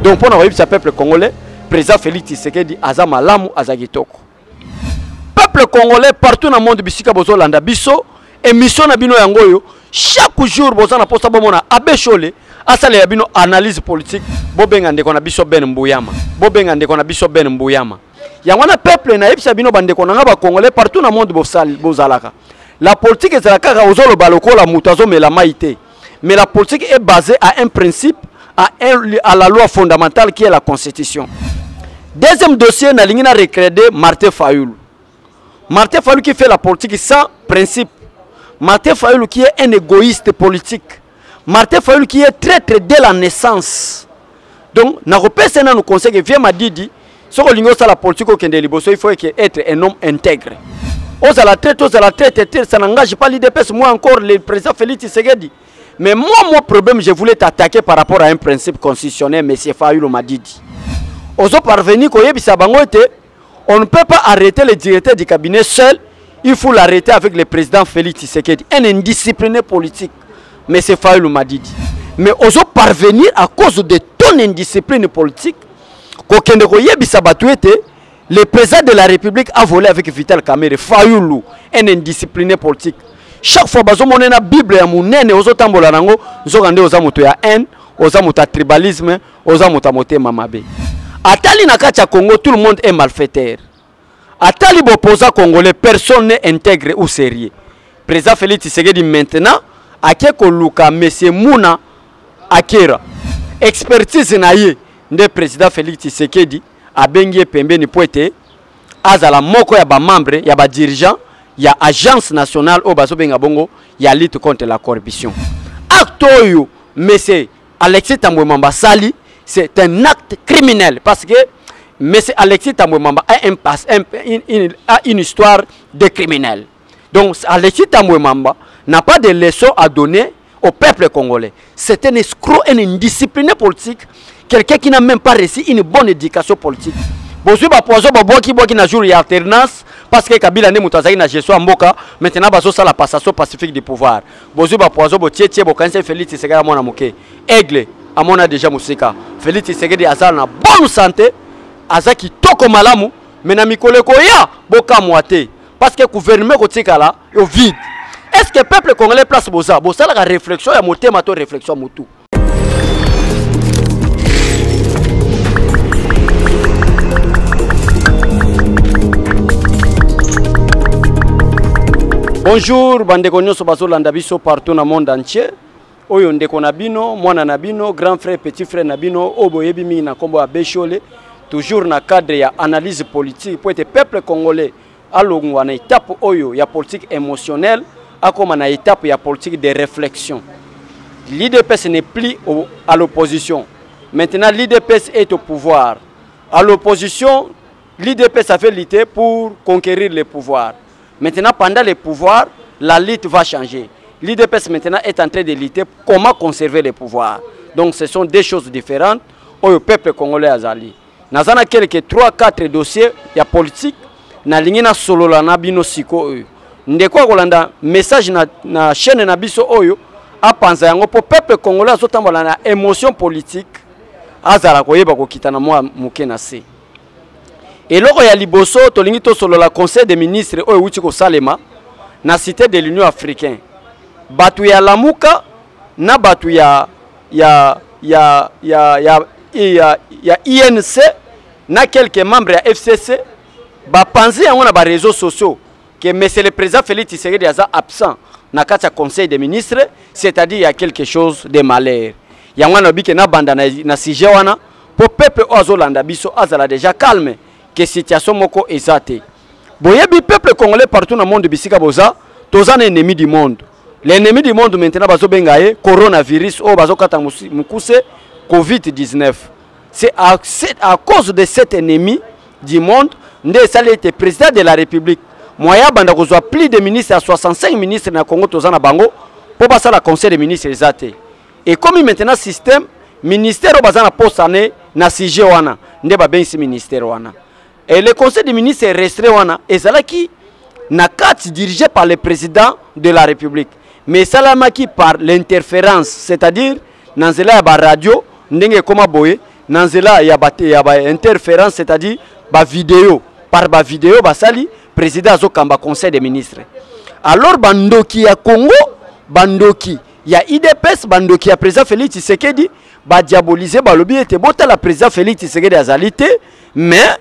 Donc pour nous ce peuple congolais, président Félix Tshisekedi aza malamu aza kitoko. Peuple congolais partout dans le monde bisika bozo landa biso émission na bino yangoyo chaque jour boza na posta bomona abeshole asale ya bino analyse politique bobenga ndeko na biso Ben Mbuyama bobenga ndeko na biso Ben Mbuyama yangwana peuple na yebisa bino bandeko na ba congolais partout dans le monde bozalaka la politique ezalaka ka ozolo baloko la mutazo mela maité mais la politique est basée à un principe à la loi fondamentale qui est la constitution. Deuxième dossier na lingina recréder Martin Fayulu. Martin Fayulu qui fait la politique sans principe. Martin Fayulu qui est un égoïste politique. Martin Fayulu qui est traître dès la naissance. Donc, na nous conseille que vient Madidi, si on a la politique au Kende Liboso, il faut être un homme intègre. Aux à la traite, ça n'engage pas l'IDPS, moi encore le président Félix Tshisekedi. Mais moi, mon problème, je voulais t'attaquer par rapport à un principe constitutionnel, M. Fayulu Madidi. Aux autres parvenus, on ne peut pas arrêter le directeur du cabinet seul, il faut l'arrêter avec le président Félix Tshisekedi, un indiscipliné politique, M. Fayulu Madidi. Mais aux autres parvenir à cause de ton indiscipline politique, le président de la République a volé avec Vital Kamerhe, Fayulu, un indiscipliné politique. Chaque fois que on a la Bible, on a haine, on a tribalisme, on a mamabe. Atali Nakacha Congo, tout le monde est malfaiteur. Atali Boposa Congolais, personne n'est intègre ou sérieux. Président Félix Tshisekedi maintenant, Akeko Luka, M. Mouna, Akera. Expertise naïe de président Félix Tshisekedi, Abengie Pembe ni poete, Azala Moko ya ba membre, ya ba dirigeant, ya agence nationale au bazo benga bongo, ya lutte contre la corruption. Acte oyo, M. Alexis Tambwe Mamba Sali, c'est un acte criminel parce que M. Alexis Tambwe Mamba a une histoire de criminel. Donc Alexis Tambwe Mamba n'a pas de leçon à donner au peuple congolais. C'est un escroc, un indiscipliné politique, quelqu'un qui n'a même pas reçu une bonne éducation politique. Bozu ba poison ba boki na jour ya alternance parce que Kabila ne mutazaki na gestion mboka maintenant bazo ça la passation pacifique du pouvoir. Bozu ba poison bo tietie bo kanse Félix Tshisekedi mona moke. Aigle amona déjà musika. Félix Tshisekedi azala na bonne santé, azaki toko malamu, mais na mikoleko ya boka moite parce que gouvernement kotika là au vide. Est-ce que le peuple congolais place boza la réflexion ya motema to réflexion mutu. Bonjour, bandeko nyonso bazolanda biso partout dans le monde entier. Oyo ndeko nabino, mwana nabino, grand frère, petit frère nabino, oboyebi mingi na kombo abeshole, toujours na cadre ya analyse politique pour être peuple congolais alongwa na étape oyo ya politique émotionnelle, akoma na étape ya politique de réflexion. L'IDPS n'est plus à l'opposition. Maintenant l'IDPS est au pouvoir. À l'opposition, l'IDPS a fait lutter pour conquérir le pouvoir. Maintenant, pendant le pouvoir, la lutte va changer. L'IDPS maintenant est en train de lutter comment conserver le pouvoir. Donc ce sont deux choses différentes au peuple congolais azali. Nous avons quelques 3-4 dossiers ya politique na lingina solo la nabino siko oyo. Ndeko kolanda message na chaîne na biso oyo apanza yango po peuple congolais azotambola na émotion politique azala koyeba kokitana mwa muke na se. Et lors ya liboso tolingi to solo la conseil des ministres oyo wuti ko salema na cité de l'Union africaine. Batu ya Lamuka na batu ya INC na quelques membres ya FCC ba panzi yango na ba réseaux sociaux que monsieur le président Félix Tshisekedi est absent na kati conseil des ministres, c'est-à-dire il y a quelque chose de malheur. Yango na bike na banda na sujet wana pour peuple ozolanda biso azala déjà calme que situation moko ezate. Boyebi peuple congolais partout dans le monde bisika boza, tous un ennemi du monde. L'ennemi du monde maintenant bazo bengaye coronavirus ou bazo kata mukuse COVID-19. C'est à cause de cet ennemi du monde nde sale était président de la République. Moya banda kozwa plus de ministres à 65 ministres na Congo tozana bango pour passer la conseil des ministres ezate. Et comme maintenant système ministère au bazana poste année na sujet wana nde ba bensi ministère wana. Et le conseil des ministres est restreint wana ezalaki na kati dirigé par le président de la République. Mais salamaki par l'interférence, c'est-à-dire dans la radio ndenge koma boye nanzela ya ba interférence, c'est-à-dire ba vidéo par ba vidéo basali président azokamba conseil des ministres. Alors bandoki ya Congo, bandoki ya IDPS, bandoki ya président Félix Tshisekedi ba diaboliser ba lobby était bota la président Félix Tshisekedi azalité, mais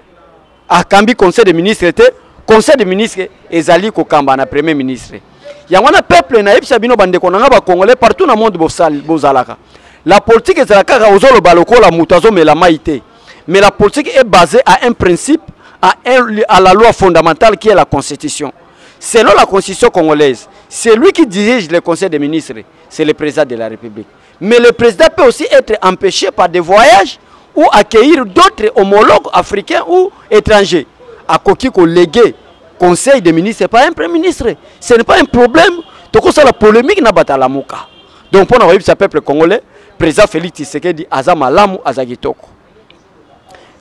akambi conseil des ministres était conseil des ministres ezali ko kamba na premier ministre. Yangwana peuple na yebisa bino bande konanga ba congolais partout dans le monde bozalaka. La politique ezalaka ozolo baloko la mutazo mais la maïté. Mais la politique est basée à un principe, à la loi fondamentale qui est la constitution. Selon la constitution congolaise, c'est lui qui dirige le conseil des ministres, c'est le président de la République. Mais le président peut aussi être empêché par des voyages ou accueillir d'autres homologues africains ou étrangers. À Kokiko légué conseil des ministres, ce n'est pas un premier ministre. Ce n'est pas un problème. Donc ça la polémique n'a pas la mouka. Donc pour nous, ce peuple congolais, président Félix Tshisekedi azama lamu azagitoko.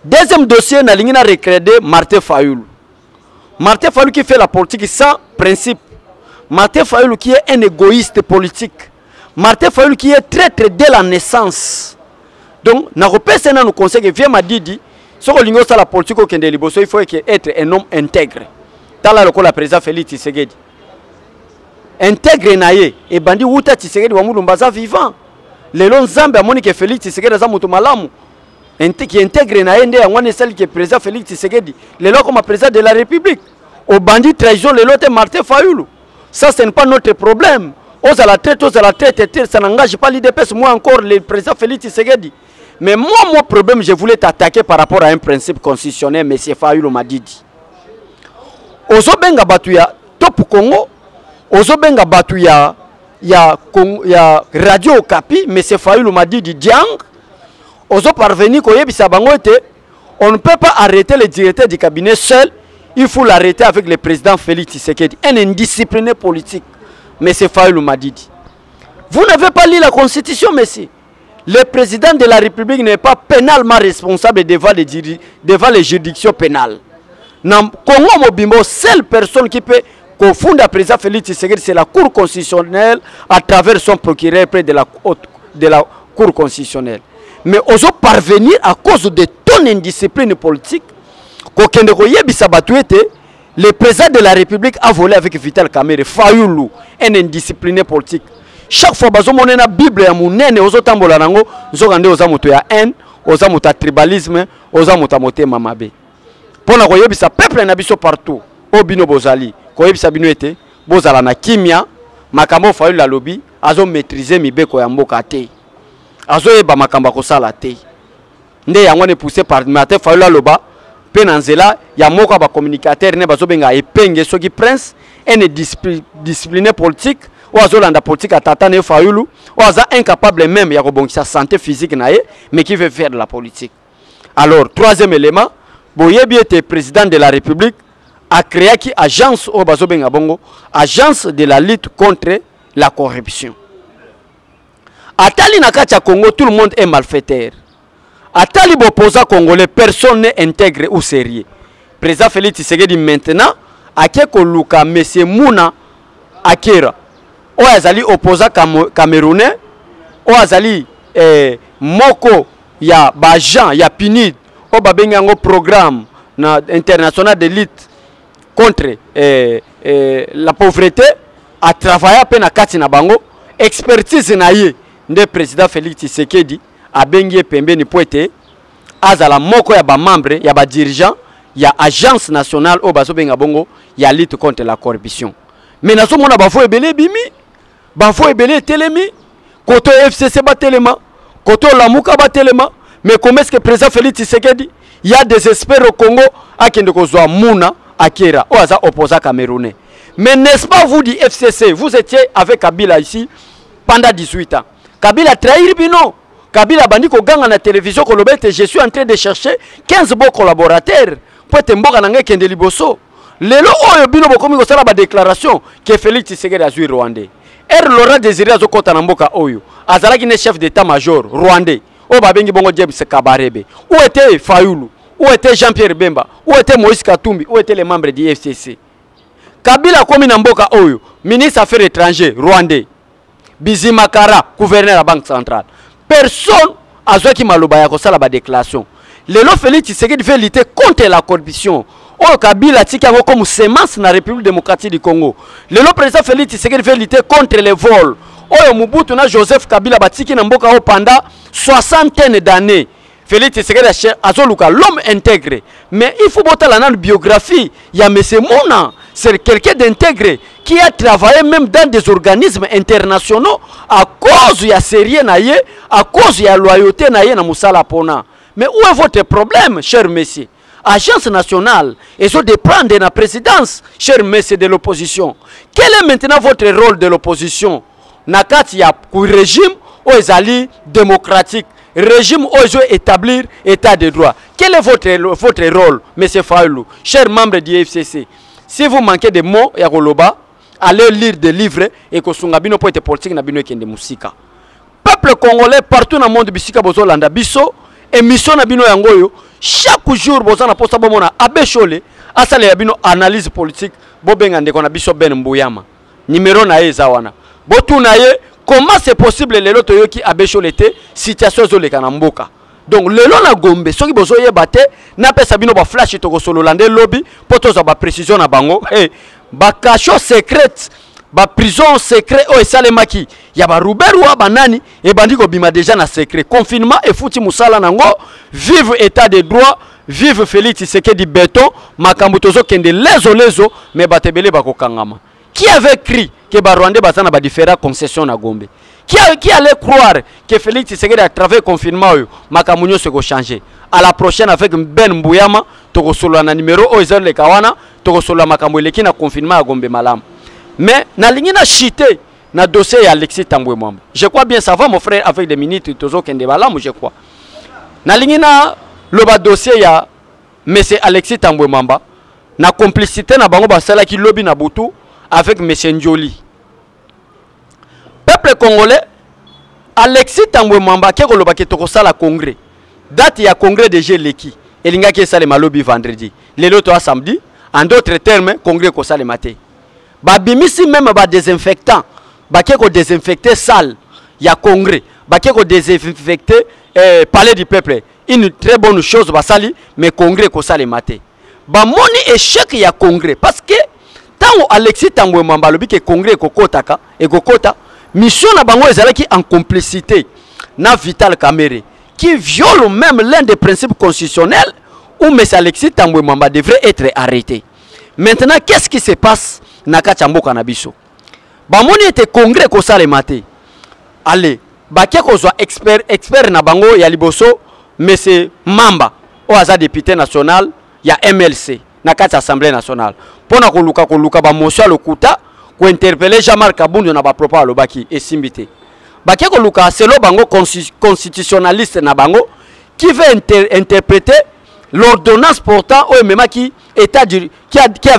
Deuxième dossier, na lingina recrédé Martin Fayulu. Martin Fayulu qui fait la politique sans principe. Martin Fayulu qui est un égoïste politique. Martin Fayulu qui est traître dès la naissance. Donc, na repère nous conseille que vient Madidi, si on lingo la politique au Kende Liboso, il faut être un homme intègre. Tala le la président Félix Tshisekedi. Intègre naye et bandi wuta Tshisekedi wa mulumbaza vivant. Le long Zambia moni que Félix Tshisekedi za mutu malamu. Qui intègre naye nde yangwane celle qui est président Félix Tshisekedi. Le long comme président de la République. Au bandit trahison le lot Martin Fayulu. Ça ce n'est pas notre problème. Aux à la tête, ça n'engage pas l'IDPS, moi encore le président Félix Tshisekedi. Mais moi, mon problème, je voulais t'attaquer par rapport à un principe constitutionnel, M. Fayulu m'a dit. Ozo benga batu ya Top Congo, ozo benga batu ya Radio Okapi, M. Fayulu m'a dit Diang, ozo parvenir koye bisabango ete, on ne peut pas arrêter le directeur du cabinet seul, il faut l'arrêter avec le président Félix Tshisekedi, un indiscipliné politique. M. Fayulu m'a dit. Vous n'avez pas lu la constitution, monsieur. Le président de la République n'est pas pénalement responsable devant les juridictions pénales. Dans Congo Mobimbo, seule personne qui peut confondre le président Félix Tshisekedi, c'est la Cour constitutionnelle à travers son procureur près de la Cour constitutionnelle. Mais oso parvenir à cause de ton indiscipline politique, le président de la République a volé avec Vital Kamerhe, Fayulu, un indiscipliné politique. Chaque fois que vous avez la Bible, vous avez la haine, vous avez le tribalisme, vous avez le mamabe. Pour nous, le peuple est partout. Au bino bozali, koyebi sabino ete, bozala na kimia, makambo Fayulu la lobby, azo maîtriser mibeko ya mboka te. Azo yeba makambo kosala te. Nde yango ne poussé par Martin Fayulu la loba, pe nanzela ya moko ba communicateur ne bazo benga epenge soki prince, un discipliné politique. Ou azolanda politique à Tatane Fayulu, ou aza incapable même ya sa santé physique nae, mais qui veut faire de la politique. Alors, troisième élément, Boyebi était président de la République, a créé qui agence au Bazobenga Bongo, agence de la lutte contre la corruption. Atali Nakacha Congo, tout le monde est malfaiteur. Atali Boposa Congolais, personne n'est intègre ou sérieux. Président Félix Tshisekedi maintenant, Akeko Luka, M. Mouna Akera. O azali opposant camerounais, o azali moko ya bajan ya PNUD, o babengango programme international de lutte contre la pauvreté, a travaillé à peine à kati na bango, expertise na ye nde président Félix Tshisekedi a bengi pembeni poete azala moko ya ba membre ya ba dirigeant ya agence nationale o bazo benga bongo ya lutte contre la corruption. Mais nazo mona bafo ebele bimi. Bafo ebele telemi, koto FCC ba telema, koto Lamuka ba telema, mais comment est-ce que le président Félix Tshisekedi, il y a des experts au Congo, à qui ne Mouna, Akera, ou à opposant camerounais. Mais n'est-ce pas vous du FCC, vous étiez avec Kabila ici pendant 18 ans. Kabila trahi bino, Kabila bandi ko ganga na télévision ko lobete, je suis en train de chercher 15 bons collaborateurs pour être mboka nangé kende liboso. Lelo oyo bino bokomi ko sala ba déclaration que Félix Tshisekedi a joué rwandais. Laurent Désiré Azokota Namboka Oyo, Azalaki ne chef d'état-major rwandais, O Babengi Bongo James Kabarebe. Où était Fayulu? Où était Jean-Pierre Bemba? Où était Moïse Katumbi? Où étaient les membres du FCC? Kabila Komi Namboka Oyo, ministre des Affaires étrangères rwandais. Bizimakara, gouverneur de la Banque centrale. Personne azwaki maloba ya kosala ba déclaration. Lelo Félix Tshisekedi veut lutter contre la corruption. Oyo Kabila tiki yango comme semence na République démocratique du Congo. Lelo président Félix Tshisekedi veut lutter contre les vols. Oyo Mobutu na Joseph Kabila batiki na mboka o pendant 60 d'années. Félix Tshisekedi azoluka l'homme intégré. Mais il faut botter la biographie. Il y a M. Mouna. C'est quelqu'un d'intégré qui a travaillé même dans des organismes internationaux à cause de la sérieux naïe, à cause de la loyauté naïe na Moussala Pona. Mais où est votre problème, cher monsieur? Agence nationale, et ça dépend de la présidence, cher monsieur de l'opposition. Quel est maintenant votre rôle de l'opposition? Nakati ya régime ou ezali démocratique, régime où ils établir état de droit. Quel est votre rôle, monsieur Fayoulou, cher membre du FCC? Si vous manquez de mots, allez lire des livres et que vous avez des politiques de musika. Peuple congolais partout dans le monde, bisika bozolanda biso. Émission na bino yangoyo chaque jour bozana posta bomona abeshole asale ya bino analyse politique bobenga ndeko na biso Ben Mbuyama numéro na eza wana botuna ye comment c'est possible lelo toyoki abeshole te situation zoleka na mboka. Donc lelo na Gombe soki bozoye bate na pesa bino ba flash to ko solo lande lobby poto za ba précision na bango ba cachot secrète ba prison secret o esalemaki ya ba ruberwa banani e bandiko bima déjà na secret confinement et fouti musala nango vive état de droit vive Félix Tshisekedi béton makambo tozo kende lezo mais batebele bakokangama. Qui avait écrit que ba Rwandais bazana ba différents concessions na Gombe? Qui allait croire que Félix Tshisekedi à travers confinement makambo nyonso ko changer? À la prochaine avec Ben Mbuyama to solo na numéro o ezale kawana to solo makambo leki na confinement à Gombe malam. Mais na lingina chité na dossier ya Alexis Tambwe Mwamba. Je crois bien ça va mon frère avec des minutes tozo kende balamu je crois. Na lingina le ba dossier ya monsieur Alexis Tambwe Mwamba na complicité na bango basala ki lobby na butu avec monsieur Njoli. Peuple congolais Alexis Tambwe Mwamba ke koloba ke toko sala congrès. Date ya congrès de Geleki elinga ke sala malobi vendredi. Lelo to samedi en d'autres termes congrès ko sala matin. Babimisi même ba désinfectant baké ko désinfecter salle ya congrès baké ko désinfecter palais du peuple une très bonne chose basali mais congrès ko sale maté ba moni échec ya congrès parce que tango Alexis Tambwe Mwamba lobi ke congrès ko kotaka et ko kota mission na bango ezalaki en complicité na Vital Kamerhe qui viole même l'un des principes constitutionnels où M. Alexis Tambwe Mwamba devrait être arrêté. Maintenant qu'est-ce qui se passe Nakacha mboka na biso bamoni ete congrès ko sale maté allez baké ko zo expert na bango ya liboso monsieur Mamba o aza député national ya MLC Nakacha assemblée nationale pona ko luka ba motion lokuta ko interpeller Jean-Marc Kabundu na ba propos alobaki esimbité baké ko luka selo bango constitutionnaliste na bango qui veut interpréter l'ordonnance portant au même qui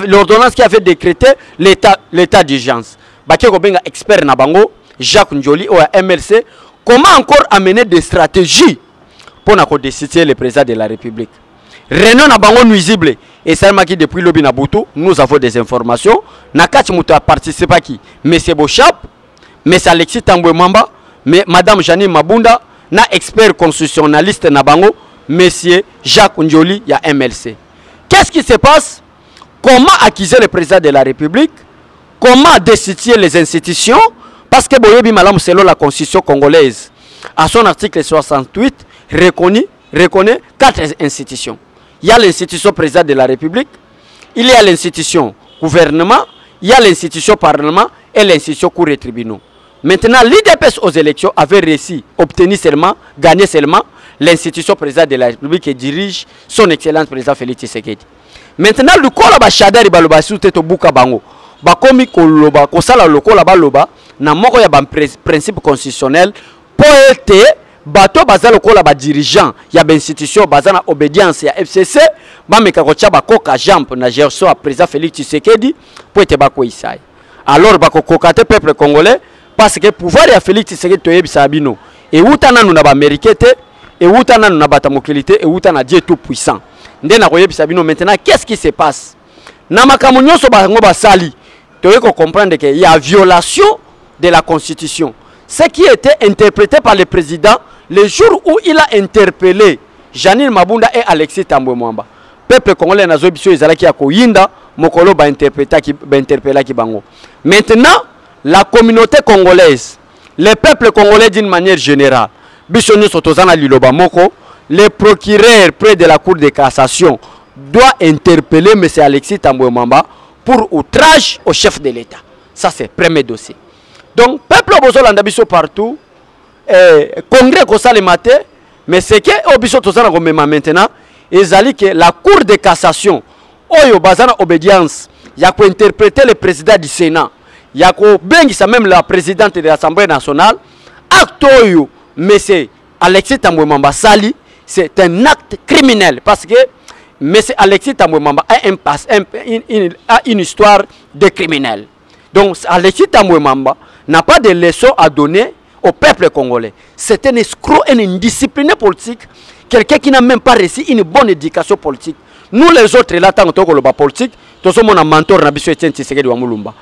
l'ordonnance qui avait décrété l'état d'urgence. Bakeko benga expert na bango Jacques Njoli au MLC comment encore amener des stratégies pour destituer le président de la République. Renon na bango nuisible et seulement qui depuis lobby na Butu nous avons des informations nakati muto a participé qui monsieur Bochap, monsieur Alexis Tambwe Mwamba, madame Janine Mabunda na expert constitutionnaliste na bango monsieur Jacques Njoli ya MLC. Qu'est-ce qui se passe? Comment accuser le président de la République? Comment destituer les institutions? Parce que Boyebi Malam, selon la constitution congolaise, à son article 68, reconnaît 4 institutions. Il y a l'institution président de la République, il y a l'institution gouvernement, il y a l'institution parlement et l'institution cour et tribunaux. Maintenant, l'IDPS aux élections avait réussi, obtenu seulement, gagné seulement l'institution président de la République qui dirige son excellence président Félix Tshisekedi. Maintenant, le kola ba shadari ba loba sute to buka bango. Ba komi ko loba ko sala lokola ba loba na moko ya ba principe constitutionnel poete bato baza lokola ba dirigeant ya ba institution baza na obédience ya FCC ba meka ko tcha ba koka jamp na gerso a président Félix Tshisekedi poete ba ko isai. Alors ba ko kokate peuple congolais parce que pouvoir ya Félix Tshisekedi to yebisa bino et utana nous na ba mérité et utana nous na bata mokilité et utana Dieu tout puissant. Ndena ko yebisa bino maintenant qu'est-ce qui se passe? Na makambo nyonso ba ngo ba sali to yeko comprendre que il y a violation de la constitution. ce qui était interprété par le président le jour où il a interpellé Janine Mabunda et Alexis Tambwe Mwamba. Peuple congolais n'a pas besoin de yinda mokolo ba interpellé ki bango. Maintenant, la communauté congolaise, le peuple congolais d'une manière générale, bisonu sotozana liloba moko, le procureur près de la cour de cassation doit interpeller M. Alexis Tambwe Mwamba pour outrage au chef de l'État. Ça c'est le premier dossier. Donc, peuple bozolanda biso partout, congrès kosa le matin, mais c'est que obiso tozana komema maintenant, ezali que la cour de cassation oyo bazana obédience ya ko interpréter le président du Sénat, ya ko bengisa même la présidente de l'Assemblée nationale, acte oyo monsieur Alexis Tambwe Mwamba sali, c'est un acte criminel parce que monsieur Alexis Tambwe Mwamba a une histoire de criminel. Donc Alexis Tambwe Mwamba n'a pas de leçon à donner au peuple congolais. C'est un escroc, un indiscipliné politique, quelqu'un qui n'a même pas reçu une bonne éducation politique. Nous les autres, là, tant que le politique, nous sommes un mentor, nous sommes un Tshisekedi wa Mulumba.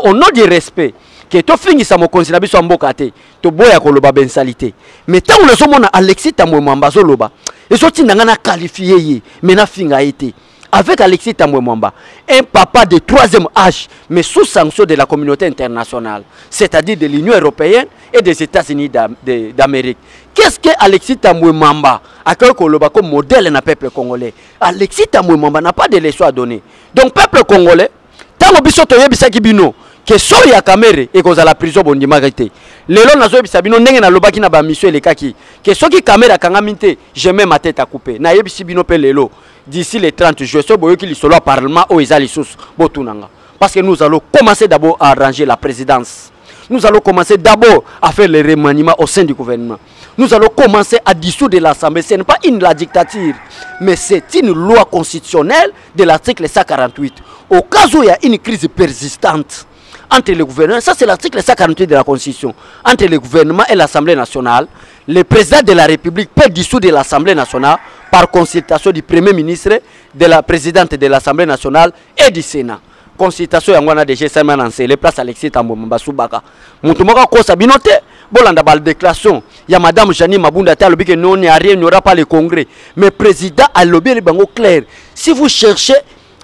Au nom du respect, que tu finis à mon conseil, nous sommes bokate, tu bois koloba bensalité. Mais tant que nous sommes Alexis Tambwe Mwamba zoloba, et sorti n'angana qualifié, mais n'a finga été. Avec Alexis Tambwe Mwamba, un papa de 3e âge, mais sous sanction de la communauté internationale, c'est-à-dire de l'Union européenne et des États-Unis d'Amérique. Qu'est-ce que Alexis Tambwe Mwamba a comme modèle dans le peuple congolais? Alexis Tambwe Mwamba n'a pas de leçon à donner. Donc, peuple congolais, tant que bisoto yebisaki bino, que so ya kamere et cause à la prison bondima rete. Lelo nazo yebisa bino ndenge na lobaki na ba mission elekaki. Que soki kamera kangamite, je mets ma tête à couper. Na yebisi bino pe lelo. D'ici les 30 jours, so boyoki li solo parlement o ezali sous botunanga. Parce que nous allons commencer d'abord à arranger la présidence. Nous allons commencer d'abord à faire les remaniements au sein du gouvernement. Nous allons commencer à dissoudre l'Assemblée. Ce n'est pas la dictature, mais c'est une loi constitutionnelle de l'article 148. Au cas où il y a une crise persistante entre le gouvernement, ça c'est l'article 148 de la Constitution, entre le gouvernement et l'Assemblée nationale, le président de la République peut dissoudre l'Assemblée nationale par consultation du Premier ministre, de la présidente de l'Assemblée nationale et du Sénat. Consultation yangwana déjà seulement lancé les places Alexis Tambwe Mwamba Subaka. Mutumaka ko sabinote bolanda bal déclaration ya madame Janine Mabunda ta lobi que non il n'y a rien, il n'y aura pas le congrès. Mais président a lobby le bango clair. Si vous cherchez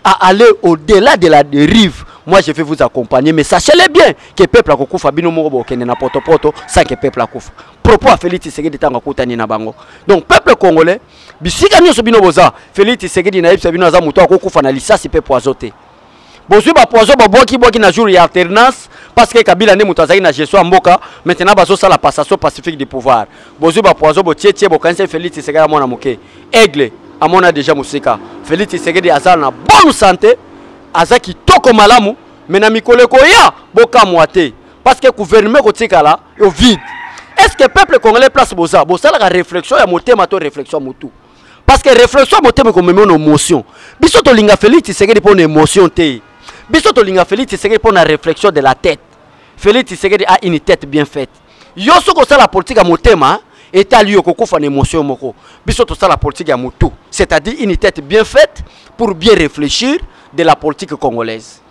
à aller au-delà de la dérive, moi je vais vous accompagner, mais sachez-le bien que le peuple a koufa bino moko kende na poto poto sans que le peuple a koufa. Propos à Félix Tshisekedi tanga kutani na bango. Donc peuple congolais, bisika nyoso bino boza, Félix Tshisekedi na yebisa bino aza muto akokufa na lisasi pe poisoté. Bozui ba poison ba boki na jour ya alternance parce que Kabila ne mutazaki na gestion mboka, maintenant bazo sala passation pacifique du pouvoir. Bozui ba poison bo tietie bo kanse Félix Tshisekedi mona moke. Aigle amona déjà musika. Félix Tshisekedi azal na bonne santé, azaki toko malamu, mais na mikolo ko ya boka moité parce que gouvernement ko tikala au vide. Est-ce que le peuple congolais place boza la réflexion ya motema to réflexion mutu? Parce que réflexion motema ko meme une émotion. Biso to linga Félix Tshisekedi pour une émotion te. Biso to linga Félix Tshisekedi pour la réflexion de la tête. Félix Tshisekedi a une tête bien faite. Yo soko ça la politique à motema et à lui kokufa une émotion moko. Biso to ça la politique à mutu, c'est-à-dire une tête bien faite pour bien réfléchir de la politique congolaise.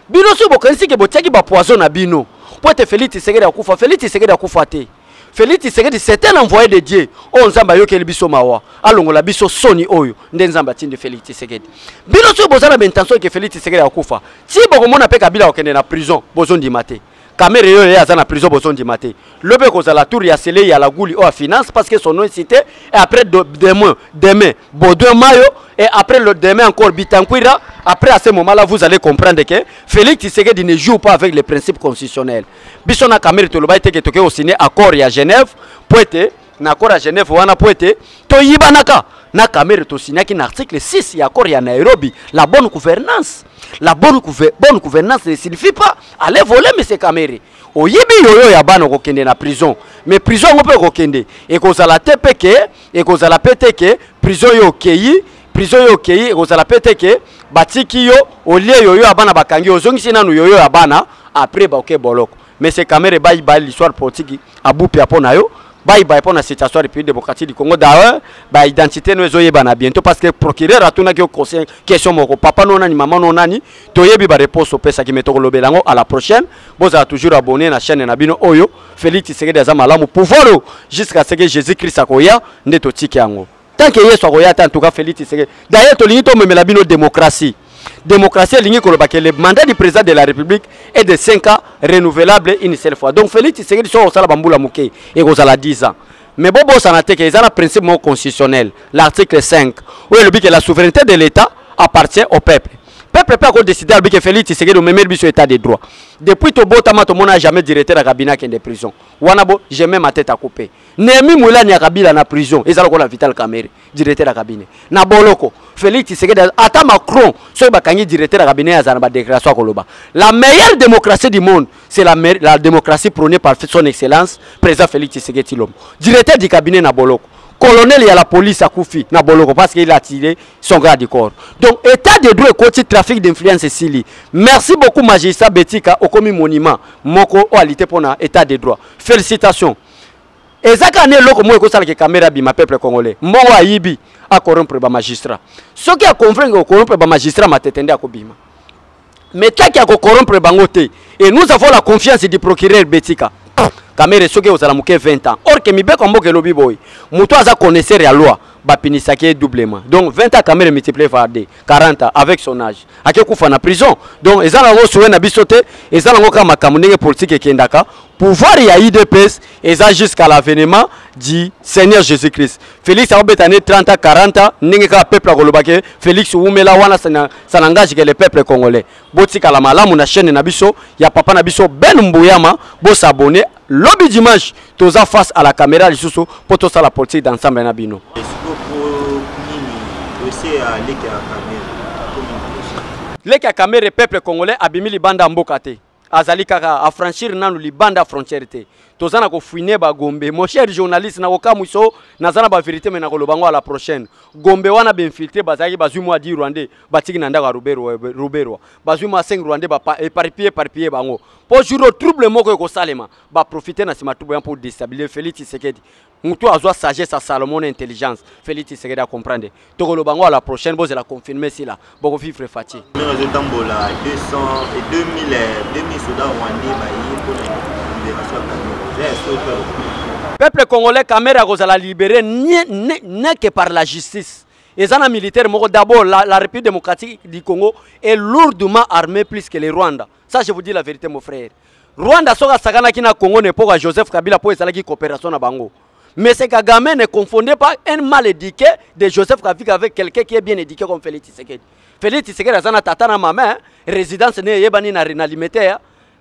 Bino so bokanisi ke botiaki ba poison na bino. Pour te Félix Tshisekedi akufa, Félix Tshisekedi akufa te. Félix Tshisekedi c'est un envoyé de Dieu. O nzamba yo keli biso mawa. Alongola biso soni oyo nde nzamba tinde Félix Tshisekedi. Bino so bozana intention que Félix Tshisekedi akufa. Si bokomona pe Kabila okende na prison, bozondi mate. Kamere yo ya za na prison bozondi mate. Lobe kozala tour ya sele ya la gouli o finance parce que son nom est cité et après demain Baudouin Mayo et après le demain encore Bitankwira. Après à ce moment-là vous allez comprendre que Félix Tshisekedi ne joue pas avec les principes constitutionnels. Bisona Kamere to loba teke toke au signé accord à Genève poete na accord à Genève wana poete to yibanaka na Kamere to signé qui l'article 6 ya accord à Nairobi la bonne gouvernance. La bonne gouvernance ne signifie pas aller voler monsieur Kamere. Oyibi yoyo ya bana ko kende na prison. Mais prison on peut ko kende et ko za la TPK et ko za la PTK prison yo keyi prison yo keyi et ko za la PTK batiki yo olie yoyo ya bana bakangi ozongisi nanu yoyo ya bana après ba OK boloko. Mais c'est Kamere ba l'histoire politique abupi apona yo bye bye pour la situation de la République démocratique du Congo. D'ailleurs, identité nous est bientôt parce que le procureur a tout une question mon papa non ni maman non ni toyebi ba réponse au pesa qui metto lobelango à la prochaine. Vous avez toujours abonné na chaîne na bino oyo Félix Tshisekedi azamalamu pouvoir jusqu'à ce que Jésus-Christ akoya ndeto tiki yango. Tant que Yesu akoya en tout cas Félix Tshisekedi. D'ailleurs to lingi to memela bino démocratie. Démocratie lingi koloba que le mandat du président de la République est de 5 ans renouvelable une seule fois. Donc Félix Tshisekedi so osala bambula muke et kozala 10 ans. Mais bobo sanate que ils ont un principe constitutionnel, l'article 5 où il dit que la souveraineté de l'État appartient au peuple. Le peuple peut encore décider que Félix Tshisekedi au même état de droit. Depuis to botama to mona jamais directeur à cabinet qui est de prison. Wanabo jamais ma tête à couper. Nemi Moula ni Kabila na prison, ils ont la Vital Kamerhe directeur à cabinet. Na boloko Félix Tshisekedi ata Macron so bakangi directeur à cabinet azana ba déclaration koloba. La meilleure démocratie du monde, c'est la démocratie prônée par son excellence président Félix Tshisekedi Tshilombo. Directeur du cabinet na boloko. Colonel, il y a la police à Koufi, na boloko parce qu'il a tiré son garde du corps. Donc, état de droit et côté trafic d'influence ici. Merci beaucoup, magistrat Betika, au commis monument, moko o alité pour l'état de droit. Félicitations. Et ça, quand on est là, moi, je suis caméra bima peuple congolais. Moi, aibi à corrompre le magistrat. Ce qui a compris que corrompre le magistrat m'a t'étendé à Kobima. Mais qui a corrompre le bangote. Et nous avons la confiance du procureur Betika. Kamere soki ozala muke 20 ans. Or que mibe kombo ke lobi boy. Muto aza connaisseur ya loi, ba pinisaki doublement. Donc 20 ans Kamere multiplié par 2, 40 ans avec son âge. Ake kufa na prison. Donc ezala ngo souwe na bisote, ezala ngo kama kamunenge politique kendaka. Pouvoir ya IDPS eza jusqu'à l'avènement du Seigneur Jésus-Christ. Félix a betane 30 ans 40 ans, ndenge ka peuple akolobake Félix Oumela wana sanangage que le peuple congolais. Botika la malamu na chaîne na biso, ya papa na biso Ben Mbuyama, bo s'abonner. Lobby dimanche, tous en face à la caméra, les sous pour tout ça la politique d'ensemble na bino. Leka Kamere peuple congolais abimi libanda mbokate. Azali kaka affranchir nanu libanda frontière te. Tozana ko fouiner ba Gombe. Mon cher journaliste na kokamuso nazana ba vérité mais na kolobango à la prochaine. Gombe wana be infiltré bazaki bazui mo di Rwandais batiki nanda ka Rubero. Bazui mo 5 Rwandais ba éparpillé bango. Pour jour trouble moko ko salema ba profiter na sima tubo pour déstabiliser Félix Tshisekedi. Mutu azwa sagesse à Salomon intelligence. Félix Tshisekedi a comprendre. To kolobango à la prochaine boze la confirmer si là. Boko vivre fati. 200 et 2000 soldats rwandais ba yi pour libération peuple congolais caméra a libéré n'est que par la justice. Les militaires d'abord la République démocratique du Congo est lourdement armée plus que les Rwanda. Ça je vous dis la vérité mon frère. Rwanda soka sakana kina Congo n'est pas Joseph Kabila pour essayer qui coopération na bango. Mais c'est Kagame ne confondez pas un mal éduqué de Joseph Kabila avec quelqu'un qui est bien éduqué comme Félix Tshisekedi. Félix Tshisekedi azana tatana mama résidence ne yebani na limité.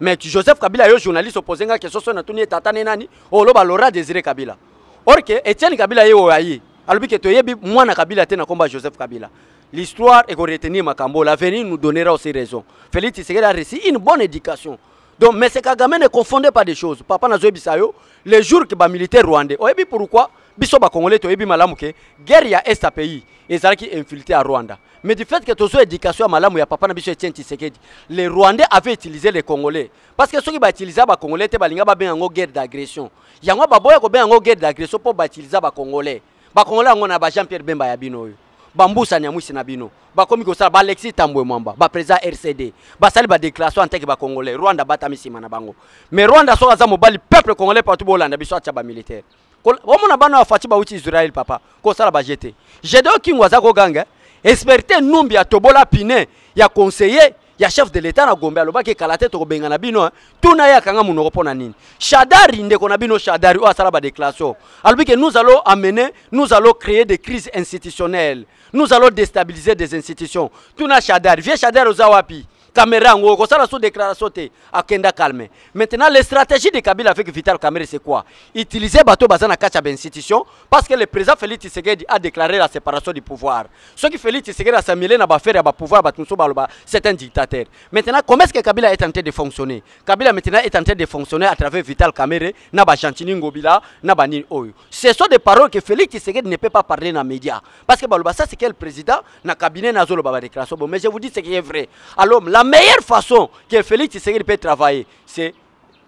Mais Joseph Kabila est journaliste opposé à question sur notre tata nani ou le Laurent Désiré Kabila. Or que Etienne Kabila est au Haï. Alors que tu es moi na Kabila tena combat Joseph Kabila. L'histoire est retenue Makambo. L'avenir nous donnera aussi raison. Félix Tshisekedi a reçu une bonne éducation. Donc mais c'est Kagame ne confondez pas des choses. Papa na zoe bisayo les jours que ba militaire rwandais. Oyebi pourquoi biso ba congolais to yebi malamu ke guerre ya est à pays ezalaki infiltré à Rwanda. Mais du fait que tu as éducation à Malamu, ya papa na biso Etienne Tshisekedi, les Rwandais avaient utilisé les Congolais. Parce que ceux qui ont utilisé les Congolais, ils ont une guerre d'agression. Il y a une guerre d'agression pour utiliser les Congolais. Les Congolais ont Jean-Pierre Bemba Yabino. Bambousa Nyamwisi Nabino. Bakomi Kosala, Alexis Tambwe Mwamba, président RCD. Basali ba déclaration en tant que Congolais. Rwanda batami simana bango. Mais Rwanda so aza mobali peuple congolais partout Bolanda biso ataba militaire. Omona bana afati ba uti Israël papa. Kosala ba jeté. Jedo kingwaza ko ganga. Esperté numbi ya tobola pine ya conseiller ya chef de l'état na Gombe aloba ke kalate to benga na bino tuna ya kanga munoko pona nini Shadari ndeko na bino Shadari o asala ba déclaration alobi ke nous allons créer des crises institutionnelles, nous allons déstabiliser des institutions. Tuna Shadari vie Shadari ozawapi caméra ngo ko sala so déclaration te akenda calme. Maintenant les stratégies de Kabila avec Vital Kamerhe c'est quoi? Utiliser bateau bazana kacha ben institution parce que le président Félix Tshisekedi a déclaré la séparation du pouvoir. Ce qui Félix Tshisekedi a s'amêlé na ba faire ya ba pouvoir ba tunso baloba c'est un dictateur. Maintenant comment est-ce que Kabila est en train de fonctionner? Kabila maintenant est en train de fonctionner à travers Vital Kamerhe na ba Chantini Ngobila na ba Nini Oyo. Ce sont des paroles que Félix Tshisekedi ne peut pas parler dans les médias parce que baloba ça c'est quel président na cabinet na zolo ba déclaration. Mais je vous dis ce qui est vrai. Alors la meilleure façon que Félix Tshisekedi peut travailler, c'est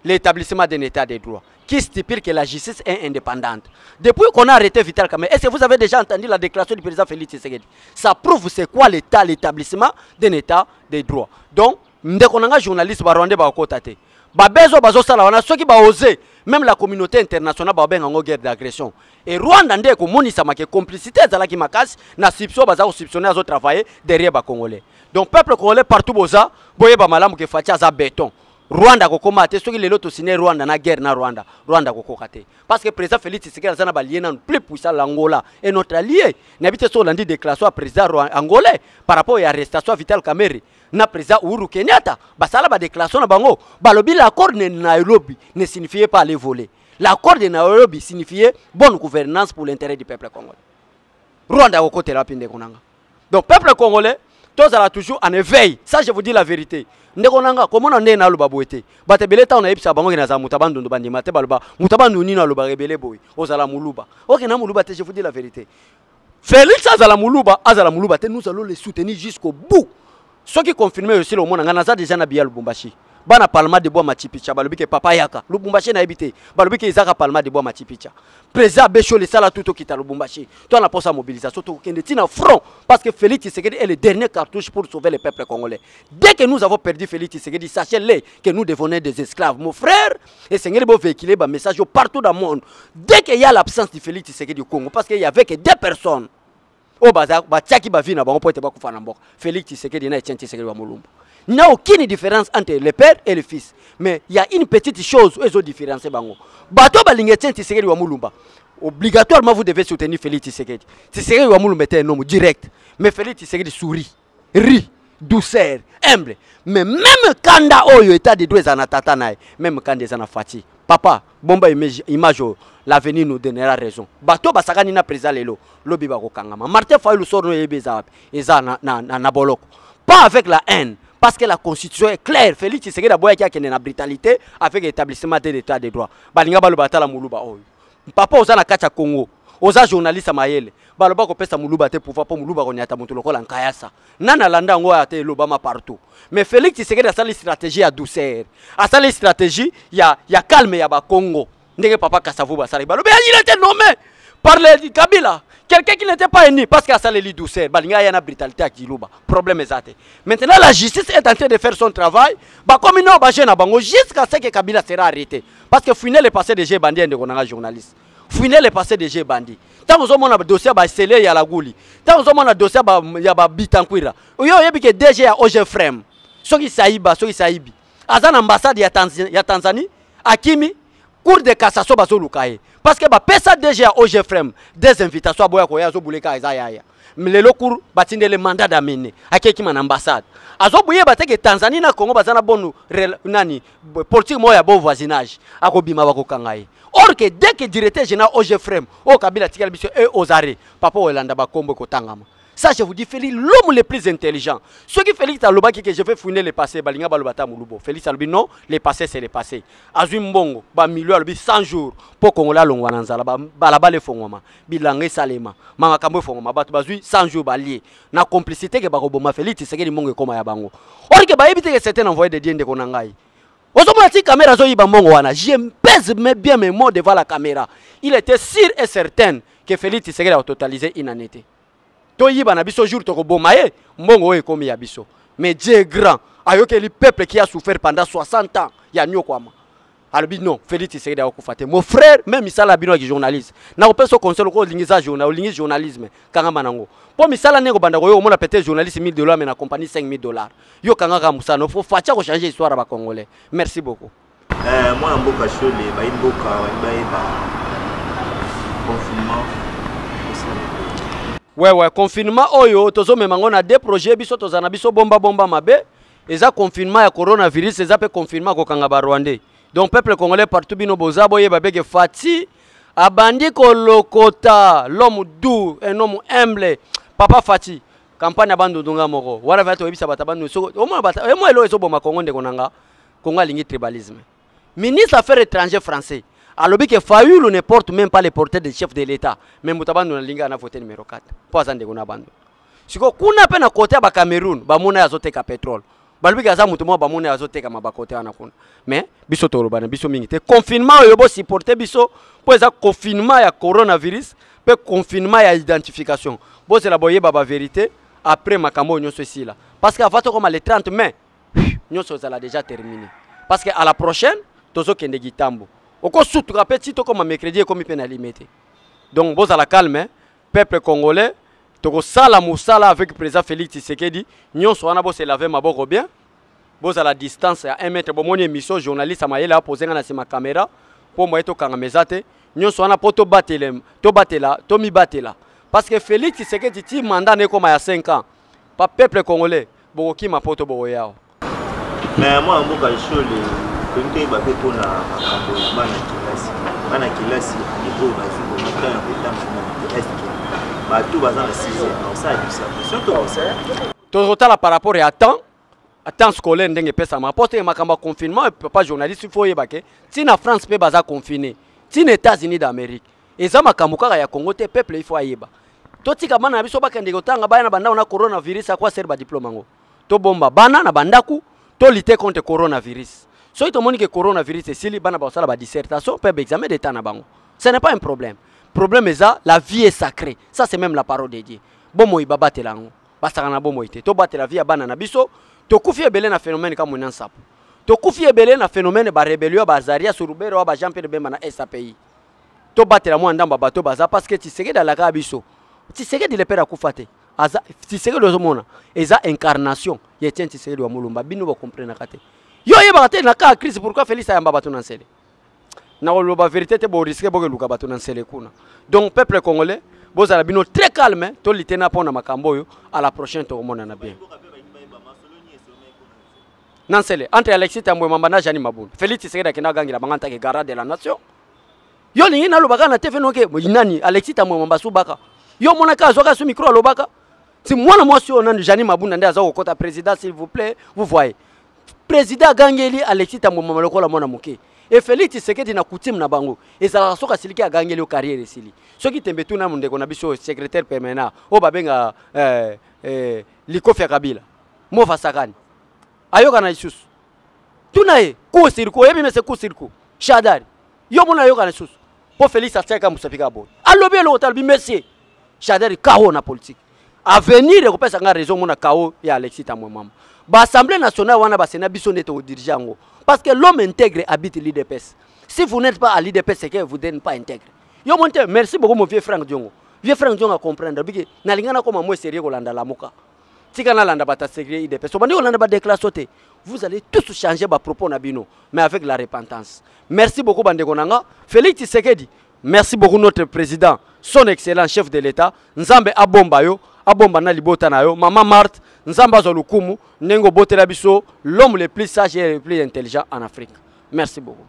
l'établissement d'un état de droit qui stipule que la justice est indépendante. Depuis qu'on a arrêté Vital Kamerhe, est-ce que vous avez déjà entendu la déclaration du président Félix Tshisekedi? Ça prouve c'est quoi l'état, l'établissement d'un état de droit. Donc, dès qu'on a un journaliste rwandais ba kotate, ba bezo bazo sala wana ceux qui ba oser, même la communauté internationale ba ben en guerre d'agression. Et Rwanda ndé ko monisa make complicité za ki makasi na sipso baza ko soupçonner azo travailler derrière ba congolais. Donc peuple congolais partout boza boye ba malamu ke fatia za béton. Rwanda ko komate soki lelo to signer Rwanda na guerre na Rwanda ko kokate parce que président Félix Tshisekedi azana ba lié nan plus puissant l'Angola et notre allié n'habite sur l'andi déclaration à président angolais par rapport à l'arrestation à Vital Kamerhe na président Uhuru Kenyatta basala ba déclaration na bango balobi l'accord de Nairobi ne signifiait pas aller voler. L'accord de Nairobi signifiait bonne gouvernance pour l'intérêt du peuple congolais. Rwanda ko kote la pinde konanga. Donc peuple congolais tous à toujours en éveil. Ça je vous dis la vérité. Ndekonanga comment on est na luba boete. Bate beleta on a ipsa bango na za mutabandu ndo bandi mate baluba. Mutabandu ni na luba rebele boy. Ozala muluba. OK na muluba te je vous dis la vérité. Félix azala muluba te nous allons les soutenir jusqu'au bout. Ce qui confirme aussi le monde ngana za déjà na biya Lubumbashi. Bana Palma de bois machipicha balubi ke papa yaka. Lubumbashi na ebité. Balubi ke izaka Palma de bois machipicha. Président Bécho les sala tout kita Lubumbashi. Toi na posa mobilisation tout kende tina front parce que Félix Tshisekedi est le dernier cartouche pour sauver le peuple congolais. Dès que nous avons perdu Félix Tshisekedi, sachez-le que nous devenons des esclaves. Mon frère, et Seigneur beau véhiculer un message partout dans le monde. Dès qu'il y a l'absence de Félix Tshisekedi au Congo parce qu'il y avait que deux personnes. Oh baza ba tiaki ba vina ba on peut te ba kufana mboko. Félix Tshisekedi na Etienne Tshisekedi wa Mulumba. Il n'y a aucune différence entre le père et le fils. Mais il y a une petite chose où ils ont différencé. Bato Balingetian Tshisekedi wa Mulumba. Obligatoirement, vous devez soutenir Félix Tshisekedi. Tshisekedi wa Mulumba était un homme direct. Mais Félix Tshisekedi sourit, rit, douceur, humble. Mais même quand il état de droit, même quand il est fatigué. Papa, bomba image, l'avenir nous donnera raison. Bato Basakani na président lelo, lobi ba ko kangama. Martin Fayulu sort no yebeza eza na boloko. Pas avec la haine. Parce que la constitution est claire. Félix Tshisekedi a boya qui a une brutalité avec l'établissement de l'état de droit. Balinga baluba tala muluba oyo. Papa oza na kacha Congo. Oza journaliste mayele. Baluba ko pesa muluba te pouvoir pour muluba ko nyata mutu lokola nkayasa. Nana landa ngo ate lobama partout. Mais Félix Tshisekedi a sa stratégie à douceur. A sa stratégie ya calme ya ba Congo. Ndenge papa Kasavu basari baluba il était nommé par le Kabila. Quelqu'un qui n'était pas uni parce qu'il a sa douceur. Balinga yana brutalité à Kiluba. Problème est. Maintenant la justice est en train de faire son travail. Bah comme il n'a pas gêné bango jusqu'à ce que Kabila sera arrêté. Parce que Funel est passé des jeux bandits de konanga journaliste. Funel est passé des jeux bandits. Tant que on a dossier ba scellé ya la gouli. Tant que on a dossier ba ya ba bitankwira. Yo yebi que DG ya OG Frem. Soki Saiba, soki Saibi. Azan ambassade ya Tanzanie, Akimi, cour de cassation bazo lukaye. Parce que ba pesa DG à OG Frem des invitations à boya koya zo buleka ezaya. Mais le cour batinde le mandat d'amener à quelqu'un en ambassade. Azo boye bateke Tanzanie na Congo bazana bonu nani politique moya bon voisinage akobima bako kangaye. Or que dès que directeur général OG Frem au Kabila tikala biso et aux arrêts papa Olanda ba kombo ko tangama. Ça, je vous dis, Félix, l'homme le plus intelligent. Ce qui Félix Taloba qui que je vais fouiner le passé, Balinga Balobata Mouloubo. Félix Talobi, non, le passé, c'est le passé. Azum Bongo, Bamilio Alobi, 100 jours, pour qu'on la longwananzala, Balaba le fongoma, Bilangé Salema, Mangakambo fongoma, Batubazui, 100 jours balié. Na complicité que Baroboma Félix, c'est que les mongo comme Yabango. Or que Baébite que certains envoyés des diens de Konangaï. Aujourd'hui, caméra zo yiba mongo wana. Je pèse bien mes mots devant la caméra. Il était sûr et certain que Félix Tshisekedi a totalisé une année. Toyiba na biso jour toko bomaye mbongo oyo komi ya biso mais Dieu est grand ayoke le peuple qui a souffert pendant 60 ans ya nyokwama alobi non Félix Tshisekedi akufate mon frère même misala bino ki journaliste na ko peso conseil ko lingiza journalisme kanga manango po misala neko banda ko yo mona péter journaliste $1000 mais na compagnie $5000 yo kanga ka musano faut facha ko changer histoire ba congolais merci beaucoup moi mboka chole ba mboka ba confinement. Ouais, confinement, oyo, tozo memango na deux projets, biso tozana biso bomba mabe, eza confinement ya coronavirus, eza pe confinement ko kanga ba Rwandais. Donc peuple congolais partout bino boza boye babeke Fati, abandi ko lokota, l'homme doux, un homme humble, papa Fati, campagne abando dunga moko. Wala vato ebisa batabando so, omo bata, emo elo ezo boma Congo ndeko nanga, Congo alingi tribalisme. Ministre affaires étrangères français. Alors que Fayulu ne porte même pas les porteurs des chefs de l'État. Mais Moutabandou n'a pas voté numéro 4. Pas un de Gonabando. Si vous avez un côté à Cameroun, vous avez un pétrole. balobi aza mutu mo bamone azoteka mabakote wana kuna mais biso torobana biso mingi te confinement oyo bo supporter biso po eza confinement ya coronavirus pe confinement ya identification bo c'est la boyeba ba vérité après makambo nyonso esila parce que avant comme le 30 mai nyonso ça l'a déjà terminé parce que à la prochaine tozo kende gitambo oko surtout petit to comme mercredi comme pe na limité donc bo za la calme peuple congolais toko sala musala avec président Félix Tshisekedi nyonso wana bo se laver maboko bien bo za la distance à 1 mètre bo moni émission journaliste amayela poser na sima caméra pour moi to kanga mezate nyonso wana poto batela to mi batela parce que Félix Tshisekedi ti mandat ne comme ya 5 ans pas peuple congolais bokoki mapoto boko yao mais moi mboka chole konte ba pe pona makambo bana kilasi ipo bazuko makaya petama est ba tout bazan la 6e ça surtout ça tozotala par rapport à temps scolaire ndenge pesa mapote makamba confinement pas journaliste faut yebake ti na France pe baza confiné ti na États-Unis d'Amérique eza makambo kaka ya Congo te peuple il faut ayeba totika bana biso bakende kotanga bana banda na coronavirus akwa ser ba diplôme ngo to bomba bana na bandaku to lutter contre coronavirus so ito moni que coronavirus esili bana ba sala ba dissertation pe examen d'état na bango ce n'est pas un problème est ça la vie est sacrée ça c'est même la parole de Dieu bomo ibabatela ngo basaka na bomo ite to batela vie ya bana na biso to kufie belé na phénomène comme un sapo to kufie belé na phénomène ba rébellion ba Zaria Surubero ba Jean-Pierre Bemba na SAPI to batela mo ndamba bato baza parce que Tshisekedi la ka biso Tshisekedi le père akufate aza Tshisekedi lo mona eza incarnation ya Tshisekedi wa mulumba bino ba comprendre kate yo yeba kate na ka crise pourquoi Félix ayamba bato na nsele na la vérité te bo risquer bo luka bato na nsele kuna donc peuple congolais bozala bino très calme to litena pona makambo yo à la prochaine to mona na bien nansele entre Alexis Tambwe Mambana Jani Mabunda Félix Tshisekedi akina gangila banganta ke garde de la nation yo lingi na lobaka na TV noke inani Alexis Tambwe Mambana subaka yo mona ka zoka su micro lobaka si mwana mwasi yo nani Jani Mabunda ndia azoko kota président s'il vous plaît vous voyez président gangeli Alexis Tambwe Mambana lokola mwana moke et Félix Tshisekedi na coutume na bango et ça soka siliki a gangeli o carrière esili soki tembe tuna mundeko na biso secrétaire permanent o babenga Likofi ya Kabila Mova Sakani ayoka na isusu tunaye ko sirko yebi mese ko sirko shadari yo mona ayoka na isusu po Félix ateka musafika bo alobi lo talbi monsieur shadari kao na politique avenir ko pesa nga raison mona kao ya Alexis Tambwe Mambana ba assemblée nationale wana ba sena biso neto dirigeant parce que l'homme intègre habite l'IDPS si vous n'êtes pas à l'IDPS c'est que vous n'êtes pas intègre yo monte merci beaucoup mon vieux Franck Diongo a comprendre biki na lingana ko mo sérieux ko landa la muka tika na landa bata secret IDPS so bandi ko landa ba déclaration te vous allez tous changer ba propos na bino mais avec la repentance merci beaucoup bande konanga Félix Tshisekedi merci beaucoup notre président son excellent chef de l'état nzambe abomba yo abomba na libota na yo mama Marthe nzamba zo lukumu nengo botela biso l'homme le plus sage et le plus intelligent en Afrique merci beaucoup.